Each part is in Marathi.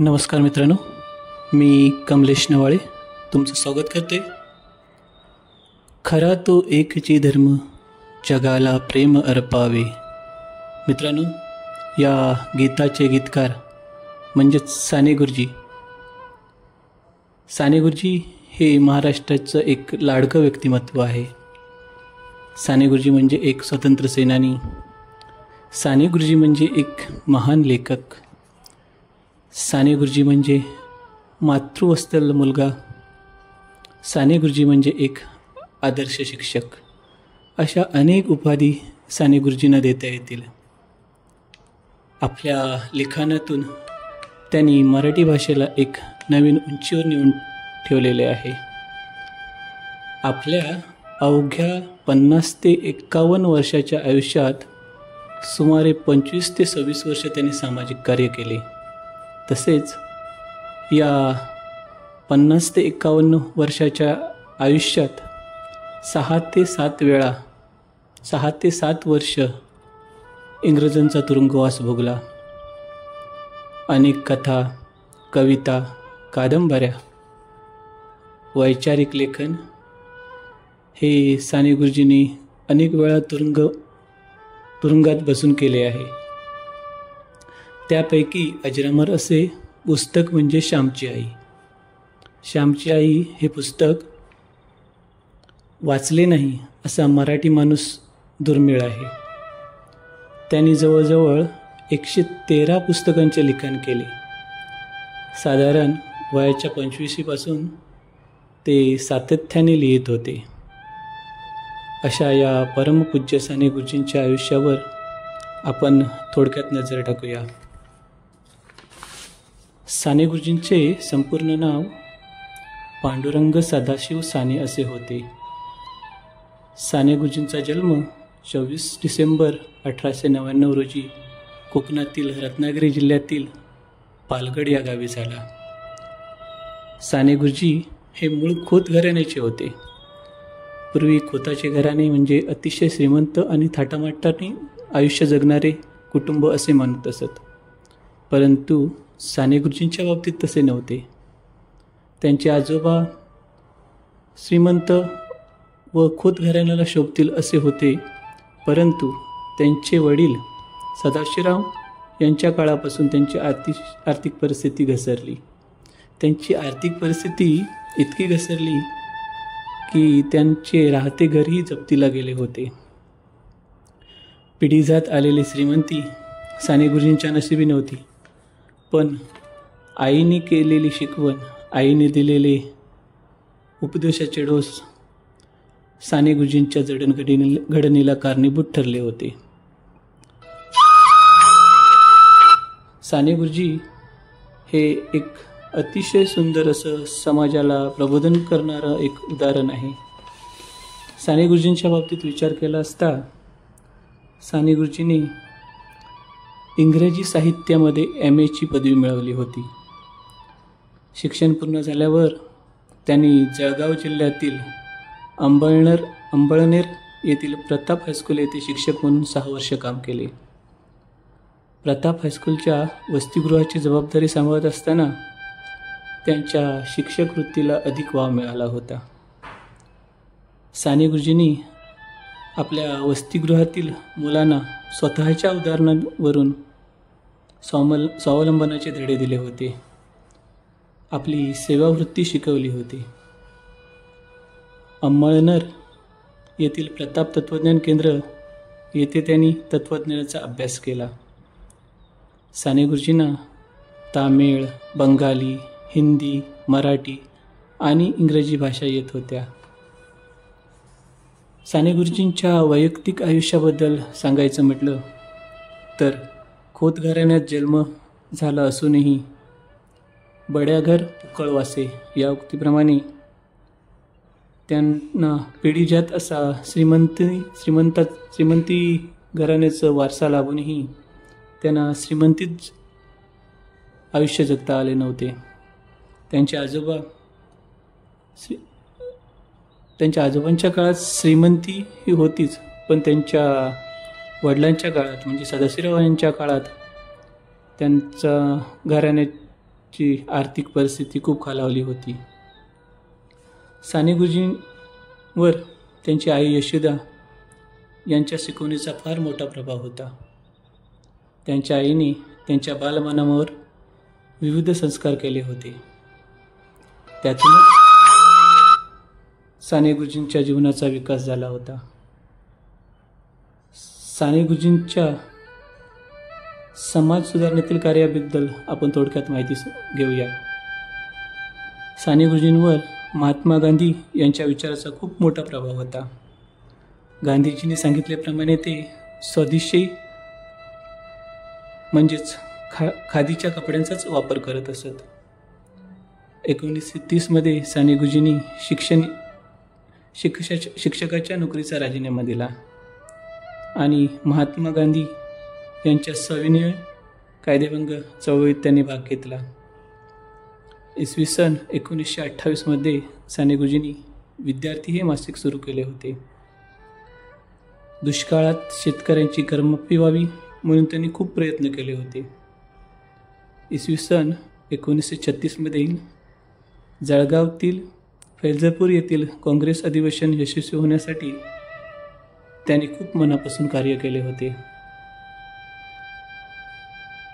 नमस्कार मित्रांनो, मी कमलेश नवाळे तुमचं स्वागत करते. खरा तो एकची धर्म जगाला प्रेम अर्पावे. मित्रांनो, या गीताचे गीतकार म्हणजेच साने गुरुजी. साने गुरुजी हे महाराष्ट्राचं एक लाडकं व्यक्तिमत्व आहे. साने गुरुजी म्हणजे एक स्वतंत्र सेनानी. साने गुरुजी म्हणजे एक महान लेखक. साने गुरुजी म्हणजे मातृवत्सल मुलगा. साने गुरुजी म्हणजे एक आदर्श शिक्षक. अशा अनेक उपाधी साने गुरुजींना देता येतील. आपल्या लिखाणातून त्यांनी मराठी भाषेला एक नवीन उंचीवर नेऊन ठेवलेले आहे. आपल्या अवघ्या 50 ते 51 वर्षाच्या आयुष्यात सुमारे 25 ते 26 वर्ष त्यांनी सामाजिक कार्य केले. तसेच या 50 ते 51 वर्षाच्या आयुष्यात 6 ते 7 वर्ष इंग्रजांचा तुरुंगवास भोगला. अनेक कथा, कविता, कादंबऱ्या, वैचारिक लेखन हे साने गुरुजींनी अनेक वेळा तुरुंगात बसून केले आहे. त्यापैकी अजरामर असे पुस्तक म्हणजे श्यामची आई. श्यामची आई हे पुस्तक वाचले नाही असा मराठी माणूस दुर्मिळ आहे. त्यांनी जवळजवळ 113 पुस्तकांचे लिखाण केले. साधारण वयाच्या 25पासून ते सातत्याने लिहित होते. अशा या परमपूज्य साने गुरुजींच्या आयुष्यावर आपण थोडक्यात नजर टाकूया. साने गुरुजींचे संपूर्ण नाव पांडुरंग सदाशिव साने असे होते. साने गुरुजींचा जन्म 24 डिसेंबर 1899 रोजी कोकणातील रत्नागिरी जिल्ह्यातील पालगड या गावी झाला. साने गुरुजी हे मूळ खोत घराण्याचे होते. पूर्वी खोताचे घराणे म्हणजे अतिशय श्रीमंत आणि थाटामाटाने आयुष्य जगणारे कुटुंब असे मानत असत. परंतु साने गुरुजींच्या बाबतीत तसे नव्हते. त्यांचे आजोबा श्रीमंत व खोत घराण्याला शोभतील असे होते. परंतु त्यांचे वडील सदाशिवराव यांच्या काळापासून त्यांची आर्थिक परिस्थिती घसरली. त्यांची आर्थिक परिस्थिती इतकी घसरली की त्यांचे राहते घरही जप्तीला गेले होते. पिढीजात आलेली श्रीमंती साने गुरुजींच्या नशिबी नव्हती. पण आईने केलेली शिकवण, आईने दिलेले उपदेशाचे डोस साने गुरुजींच्या जडणघडणीला कारणीभूत ठरले होते. साने गुरुजी हे एक अतिशय सुंदर असं समाजाला प्रबोधन करणारं एक उदाहरण आहे. साने गुरुजींच्या बाबतीत विचार केला असता साने गुरुजींनी इंग्रजी साहित्यामध्ये MA ची पदवी मिळवली होती. शिक्षण पूर्ण झाल्यावर त्यांनी जळगाव जिल्ह्यातील अंबळनेर येथील प्रताप हायस्कूल येथे शिक्षक म्हणून 6 वर्ष काम केले. प्रताप हायस्कूलच्या वसतिगृहाची जबाबदारी सांभाळत असताना त्यांच्या शिक्षक वृत्तीला अधिक वाव मिळाला होता. साने गुरुजींनी आपल्या वसतिगृहातील मुलांना स्वतःच्या उदाहरणावरून स्वावलंबनाचे धडे दिले होते. आपली सेवावृत्ती शिकवली होती. अंमळनेर येथील प्रताप तत्त्वज्ञान केंद्र येथे त्यांनी तत्त्वज्ञानाचा अभ्यास केला. साने गुरुजींना तामिळ, बंगाली, हिंदी, मराठी आणि इंग्रजी भाषा येत होत्या. साने गुरुजींच्या वैयक्तिक आयुष्याबद्दल सांगायचं म्हटलं तर खोत घराण्यात जन्म झाला असूनही बड्याघर उकळवासे या उक्तीप्रमाणे त्यांना पिढीजात असा श्रीमंती घराण्याचं वारसा लाभूनही त्यांना श्रीमंतीत आयुष्य जगता आले नव्हते. त्यांच्या आजोबांच्या काळात श्रीमंती ही होतीच, पण त्यांच्या वडिलांच्या काळात म्हणजे सदाशिवराव यांच्या काळात त्यांचा घराण्यात ची आर्थिक परिस्थिती खूप खालावली होती. साने गुरुजींवर त्यांची आई यशोदा यांच्या शिकवणीचा फार मोठा प्रभाव होता. त्यांच्या आईने त्यांच्या बालमनावर विविध संस्कार केले होते. त्यातूनच साने गुरुजींच्या जीवनाचा विकास झाला होता. साने गुरुजींच्या समाज सुधारणेतील कार्याबद्दल आपण थोडक्यात माहिती घेऊया. साने गुरुजींवर महात्मा गांधी यांच्या विचाराचा खूप मोठा प्रभाव होता. गांधीजींनी सांगितल्याप्रमाणे ते स्वदेशी म्हणजेच खादीच्या कपड्यांचाच वापर करत असत. 1930 साने गुरुजींनी शिक्षकाच्या नोकरीचा राजीनामा दिला आणि महात्मा गांधी यांच्या सविनय कायदेभंग चळवळीत त्यांनी भाग घेतला. इसवी सन 1928 साने गुरुजींनी विद्यार्थी हे मासिक सुरू केले होते. दुष्काळात शेतकऱ्यांची कर्ममाफी व्हावी म्हणून त्यांनी खूप प्रयत्न केले होते. इसवी सन 1936 जळगावतील फैजपूर येथील काँग्रेस अधिवेशन यशस्वी होण्यासाठी त्यांनी खूप मनापासून कार्य केले होते.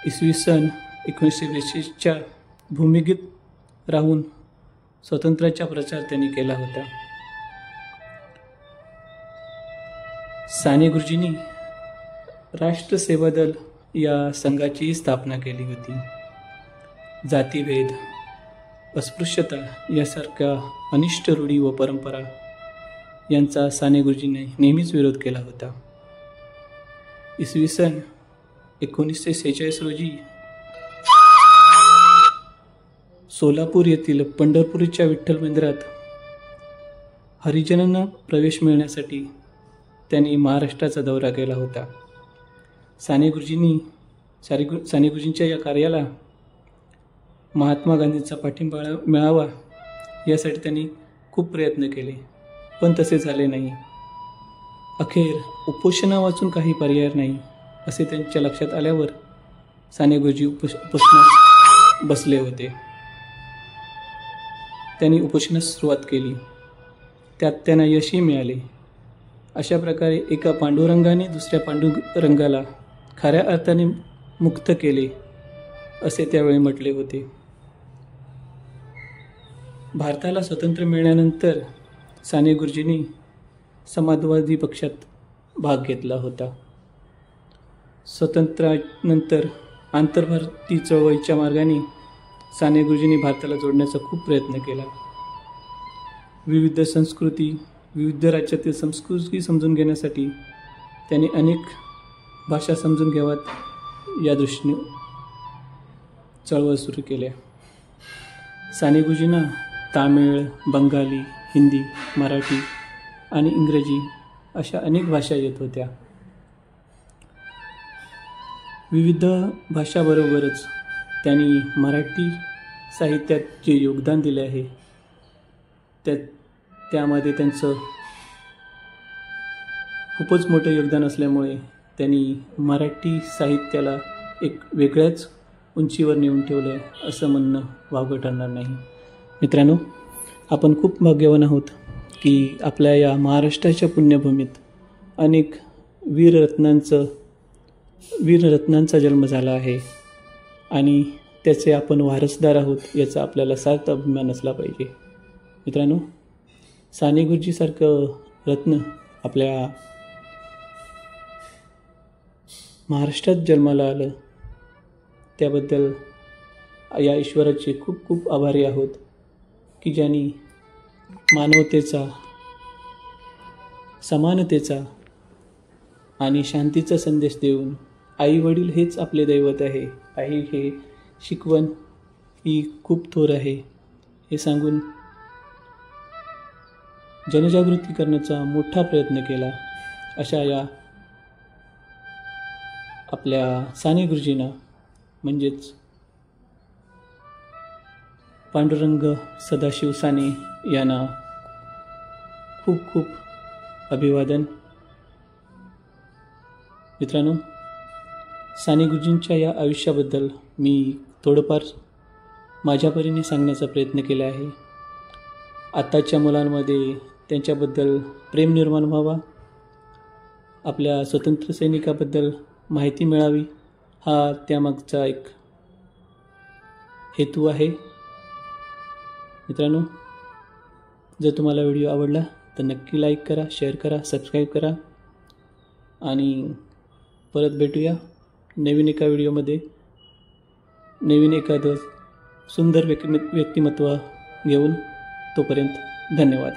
इसवी सन 1942 भूमिगत राहून स्वातंत्र्याचा प्रचार त्यांनी केला होता. साने गुरुजींनी राष्ट्र सेवा दल या संघाची स्थापना केली होती. जातीभेद, अस्पृश्यता यासारख्या अनिष्ट रूढी व परंपरा यांचा साने गुरुजींनी नेहमीच विरोध केला होता. इसवी सन 1946 रोजी सोलापूर येथील पंढरपूरच्या विठ्ठल मंदिरात हरिजनांना प्रवेश मिळण्यासाठी त्यांनी महाराष्ट्राचा दौरा केला होता. साने गुरुजींच्या या कार्याला महात्मा गांधींचा पाठिंबा मिळावा यासाठी त्यांनी खूप प्रयत्न केले, पण तसे झाले नाही. अखेर उपोषणा वाचून काही पर्याय नाही असे त्यांच्या लक्षात आल्यावर साने गुरुजी उपोषणास बसले होते. त्यांनी उपोषणास सुरुवात केली. त्यात त्यांना यशही मिळाले. अशा प्रकारे एका पांडुरंगाने दुसऱ्या पांडुरंगाला खऱ्या अर्थाने मुक्त केले असे त्यावेळी म्हटले होते. भारताला स्वातंत्र्य मिळाल्यानंतर साने गुरुजींनी समाजवादी पक्षात भाग घेतला होता. स्वातंत्र्यानंतर आंतरभारतीय चळवळीच्या मार्गाने साने गुरुजींनी भारताला जोडण्याचा खूप प्रयत्न केला. विविध संस्कृती, विविध राज्यातील संस्कृती समजून घेण्यासाठी त्यांनी अनेक भाषा समजून घ्याव्यात या दृष्टीने चळवळ सुरू केल्या. साने गुरुजींना तामिळ, बंगाली, हिंदी, मराठी आणि इंग्रजी अशा अनेक भाषा येत होत्या. विविध भाषाबरोबरच त्यांनी मराठी साहित्यात जे योगदान दिले आहे त्यामध्ये त्यांचं खूपच मोठं योगदान असल्यामुळे त्यांनी मराठी साहित्याला एक वेगळ्याच उंचीवर नेऊन ठेवलं आहे असं म्हणणं वावगं ठरणार नाही. मित्रांनो, आपण खूप भाग्यवान आहोत की आपल्या या महाराष्ट्राच्या पुण्यभूमीत अनेक वीररत्नांचा जन्म झाला आहे आणि त्याचे आपण वारसदार आहोत याचा आपल्याला सार्थ अभिमान असला पाहिजे. मित्रांनो, साने गुरुजीसारखं रत्न आपल्या महाराष्ट्रात जन्माला आलं त्याबद्दल या ईश्वराचे खूप खूप आभारी आहोत की ज्यांनी मानवतेचा, समानतेचा आणि शांतीचा संदेश देऊन आई वडील हेच आपले दैवत आहे, आई हे शिकवण ही खूप थोर आहे हे सांगून जनजागृती करण्याचा मोठा प्रयत्न केला. अशा या आपल्या साने गुरुजींना म्हणजेच पांडुरंग सदाशिव साने यांना खूप खूप अभिवादन. मित्रांनो, साने गुरुजींच्या या आयुष्याबद्दल मी थोडंफार माझ्या परीने सांगण्याचा प्रयत्न केला आहे. आत्ताच्या मुलांमध्ये त्यांच्याबद्दल प्रेम निर्माण व्हावा, आपल्या स्वतंत्र सैनिकाबद्दल माहिती मिळावी, हा त्यामागचा एक हेतू आहे. मित्रांनो, जर तुम्हाला व्हिडिओ आवडला तर नक्की लाईक करा, शेअर करा, सबस्क्राईब करा आणि परत भेटूया नवीन एका व्हिडिओमध्ये नवीन एखादं सुंदर व्यक्तिमत्व घेऊन. तोपर्यंत धन्यवाद.